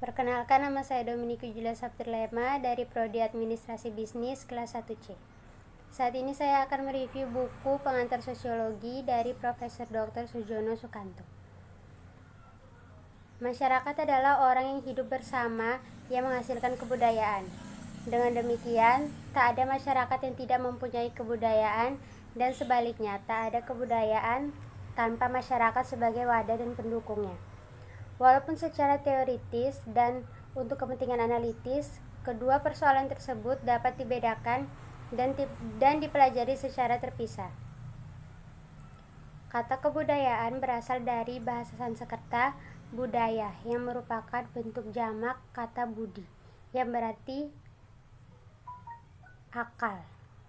Perkenalkan, nama saya Dominike Julia Saptirlema dari Prodi Administrasi Bisnis kelas 1C. Saat ini saya akan mereview buku pengantar sosiologi dari Profesor Dr. Sujono Sukanto. Masyarakat adalah orang yang hidup bersama yang menghasilkan kebudayaan. Dengan demikian, tak ada masyarakat yang tidak mempunyai kebudayaan, dan sebaliknya, tak ada kebudayaan tanpa masyarakat sebagai wadah dan pendukungnya. Walaupun secara teoritis dan untuk kepentingan analitis, kedua persoalan tersebut dapat dibedakan dan dipelajari secara terpisah. Kata kebudayaan berasal dari bahasa Sanskerta budaya, yang merupakan bentuk jamak kata budi, yang berarti akal.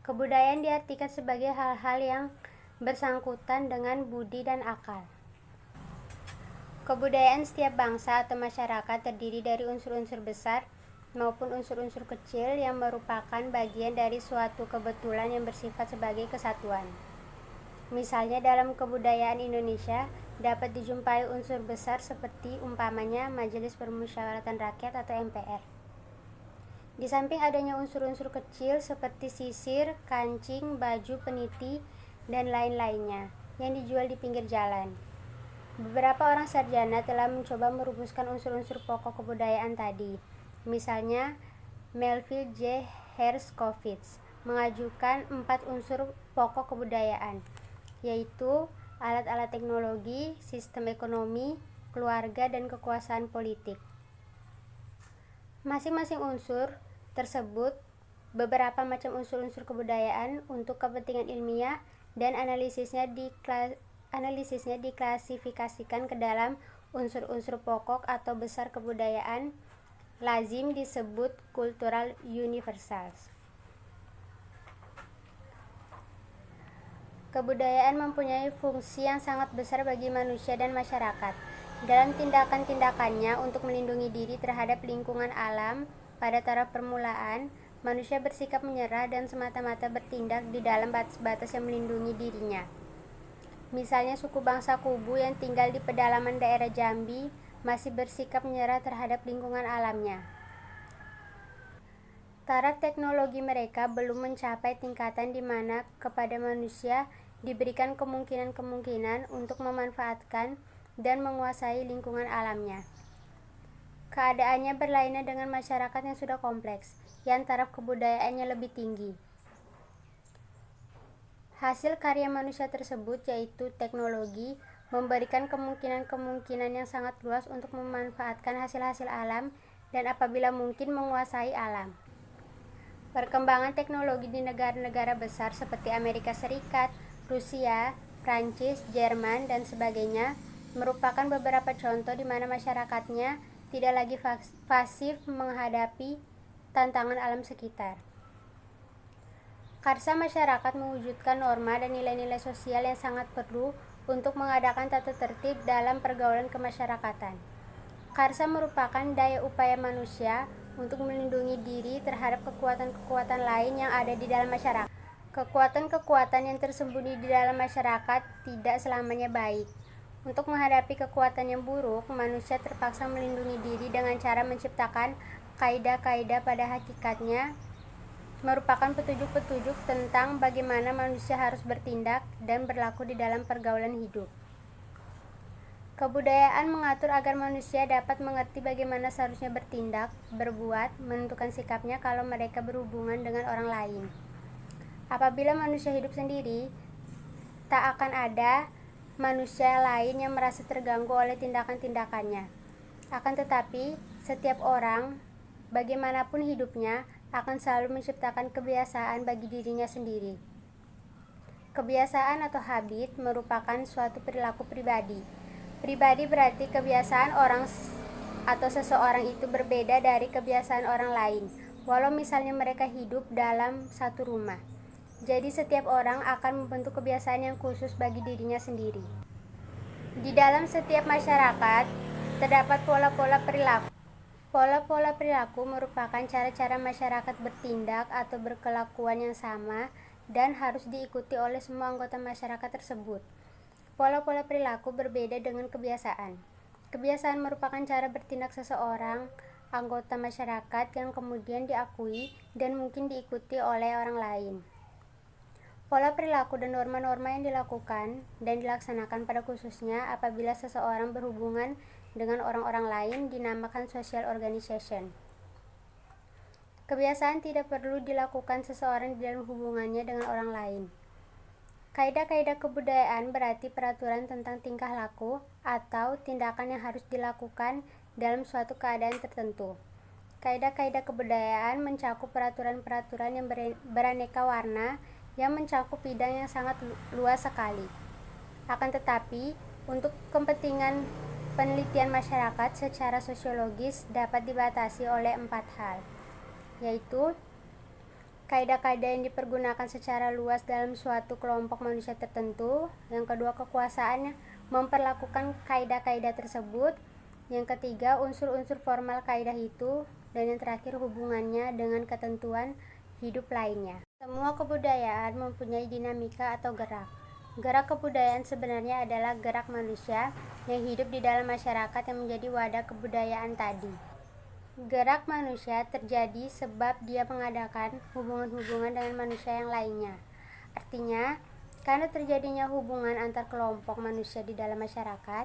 Kebudayaan diartikan sebagai hal-hal yang bersangkutan dengan budi dan akal. Kebudayaan setiap bangsa atau masyarakat terdiri dari unsur-unsur besar maupun unsur-unsur kecil yang merupakan bagian dari suatu kebetulan yang bersifat sebagai kesatuan. Misalnya dalam kebudayaan Indonesia dapat dijumpai unsur besar seperti umpamanya Majelis Permusyawaratan Rakyat atau MPR. Di samping adanya unsur-unsur kecil seperti sisir, kancing, baju, peniti, dan lain-lainnya yang dijual di pinggir jalan. Beberapa orang sarjana telah mencoba merumuskan unsur-unsur pokok kebudayaan tadi. Misalnya, Melville J. Herskovits mengajukan 4 unsur pokok kebudayaan, yaitu alat-alat teknologi, sistem ekonomi, keluarga, dan kekuasaan politik. Masing-masing unsur tersebut beberapa macam unsur-unsur kebudayaan untuk kepentingan ilmiah, dan analisisnya diklasifikasikan ke dalam unsur-unsur pokok atau besar kebudayaan, lazim disebut cultural universals. Kebudayaan mempunyai fungsi yang sangat besar bagi manusia dan masyarakat. Dalam tindakan-tindakannya untuk melindungi diri terhadap lingkungan alam, pada taraf permulaan, manusia bersikap menyerah dan semata-mata bertindak di dalam batas-batas yang melindungi dirinya. Misalnya suku bangsa Kubu yang tinggal di pedalaman daerah Jambi masih bersikap menyerah terhadap lingkungan alamnya. Taraf teknologi mereka belum mencapai tingkatan di mana kepada manusia diberikan kemungkinan-kemungkinan untuk memanfaatkan dan menguasai lingkungan alamnya. Keadaannya berlainan dengan masyarakat yang sudah kompleks, yang taraf kebudayaannya lebih tinggi. Hasil karya manusia tersebut, yaitu teknologi, memberikan kemungkinan-kemungkinan yang sangat luas untuk memanfaatkan hasil-hasil alam dan apabila mungkin menguasai alam. Perkembangan teknologi di negara-negara besar seperti Amerika Serikat, Rusia, Prancis, Jerman, dan sebagainya merupakan beberapa contoh di mana masyarakatnya tidak lagi pasif menghadapi tantangan alam sekitar. Karsa masyarakat mewujudkan norma dan nilai-nilai sosial yang sangat perlu untuk mengadakan tata tertib dalam pergaulan kemasyarakatan. Karsa merupakan daya upaya manusia untuk melindungi diri terhadap kekuatan-kekuatan lain yang ada di dalam masyarakat. Kekuatan-kekuatan yang tersembunyi di dalam masyarakat tidak selamanya baik. Untuk menghadapi kekuatan yang buruk, manusia terpaksa melindungi diri dengan cara menciptakan kaidah-kaidah pada hakikatnya merupakan petunjuk-petunjuk tentang bagaimana manusia harus bertindak dan berlaku di dalam pergaulan hidup. Kebudayaan mengatur agar manusia dapat mengerti bagaimana seharusnya bertindak, berbuat, menentukan sikapnya kalau mereka berhubungan dengan orang lain. Apabila manusia hidup sendiri, tak akan ada manusia lain yang merasa terganggu oleh tindakan-tindakannya. Akan tetapi, setiap orang, bagaimanapun hidupnya, akan selalu menciptakan kebiasaan bagi dirinya sendiri. Kebiasaan atau habit merupakan suatu perilaku pribadi. Pribadi berarti kebiasaan orang atau seseorang itu berbeda dari kebiasaan orang lain, walau misalnya mereka hidup dalam satu rumah. Jadi setiap orang akan membentuk kebiasaan yang khusus bagi dirinya sendiri. Di dalam setiap masyarakat terdapat pola-pola perilaku. Pola-pola perilaku merupakan cara-cara masyarakat bertindak atau berkelakuan yang sama dan harus diikuti oleh semua anggota masyarakat tersebut. Pola-pola perilaku berbeda dengan kebiasaan. Kebiasaan merupakan cara bertindak seseorang anggota masyarakat yang kemudian diakui dan mungkin diikuti oleh orang lain. Pola perilaku dan norma-norma yang dilakukan dan dilaksanakan pada khususnya apabila seseorang berhubungan dengan orang-orang lain dinamakan social organization. Kebiasaan tidak perlu dilakukan seseorang di dalam hubungannya dengan orang lain. Kaidah-kaidah kebudayaan berarti peraturan tentang tingkah laku atau tindakan yang harus dilakukan dalam suatu keadaan tertentu. Kaidah-kaidah kebudayaan mencakup peraturan-peraturan yang beraneka warna yang mencakup bidang yang sangat luas sekali. Akan tetapi, untuk kepentingan penelitian masyarakat secara sosiologis dapat dibatasi oleh 4 hal, yaitu kaidah-kaidah yang dipergunakan secara luas dalam suatu kelompok manusia tertentu. Yang kedua, kekuasaan memperlakukan kaidah-kaidah tersebut. Yang ketiga, unsur-unsur formal kaidah itu. Dan yang terakhir, hubungannya dengan ketentuan hidup lainnya. Semua kebudayaan mempunyai dinamika atau gerak. Gerak kebudayaan sebenarnya adalah gerak manusia yang hidup di dalam masyarakat yang menjadi wadah kebudayaan tadi. Gerak manusia terjadi sebab dia mengadakan hubungan-hubungan dengan manusia yang lainnya. Artinya, karena terjadinya hubungan antar kelompok manusia di dalam masyarakat,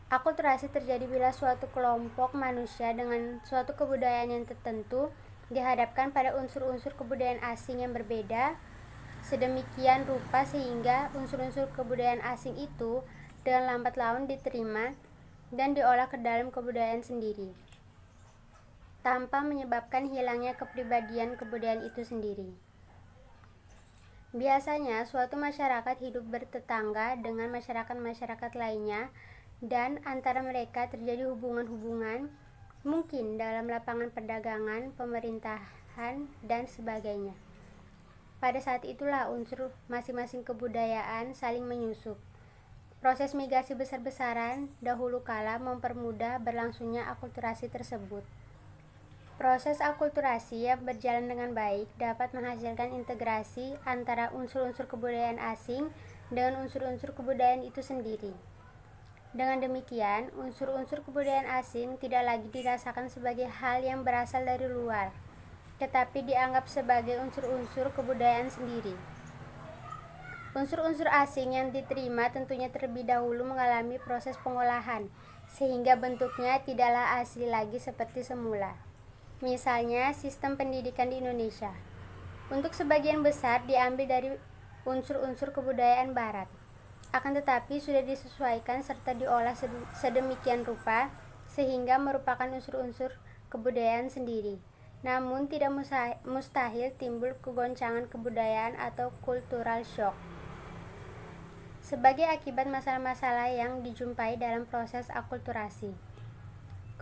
akulturasi terjadi bila suatu kelompok manusia dengan suatu kebudayaan yang tertentu dihadapkan pada unsur-unsur kebudayaan asing yang berbeda sedemikian rupa sehingga unsur-unsur kebudayaan asing itu dengan lambat laun diterima dan diolah ke dalam kebudayaan sendiri, tanpa menyebabkan hilangnya kepribadian kebudayaan itu sendiri. Biasanya, suatu masyarakat hidup bertetangga dengan masyarakat-masyarakat lainnya dan antara mereka terjadi hubungan-hubungan, mungkin dalam lapangan perdagangan, pemerintahan, dan sebagainya. Pada saat itulah unsur masing-masing kebudayaan saling menyusup. Proses migrasi besar-besaran dahulu kala mempermudah berlangsungnya akulturasi tersebut. Proses akulturasi yang berjalan dengan baik dapat menghasilkan integrasi antara unsur-unsur kebudayaan asing dengan unsur-unsur kebudayaan itu sendiri. Dengan demikian, unsur-unsur kebudayaan asing tidak lagi dirasakan sebagai hal yang berasal dari luar, tetapi dianggap sebagai unsur-unsur kebudayaan sendiri. Unsur-unsur asing yang diterima tentunya terlebih dahulu mengalami proses pengolahan, sehingga bentuknya tidaklah asli lagi seperti semula. Misalnya, sistem pendidikan di Indonesia. Untuk sebagian besar diambil dari unsur-unsur kebudayaan Barat. Akan tetapi sudah disesuaikan serta diolah sedemikian rupa sehingga merupakan unsur-unsur kebudayaan sendiri. Namun tidak mustahil timbul kegoncangan kebudayaan atau cultural shock sebagai akibat masalah-masalah yang dijumpai dalam proses akulturasi.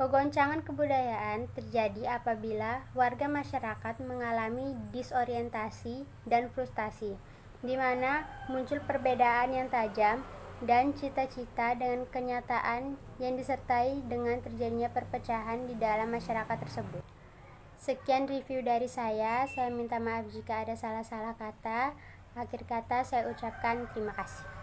Kegoncangan kebudayaan terjadi apabila warga masyarakat mengalami disorientasi dan frustasi, di mana muncul perbedaan yang tajam dan cita-cita dengan kenyataan yang disertai dengan terjadinya perpecahan di dalam masyarakat tersebut. Sekian review dari saya minta maaf jika ada salah-salah kata. Akhir kata saya ucapkan terima kasih.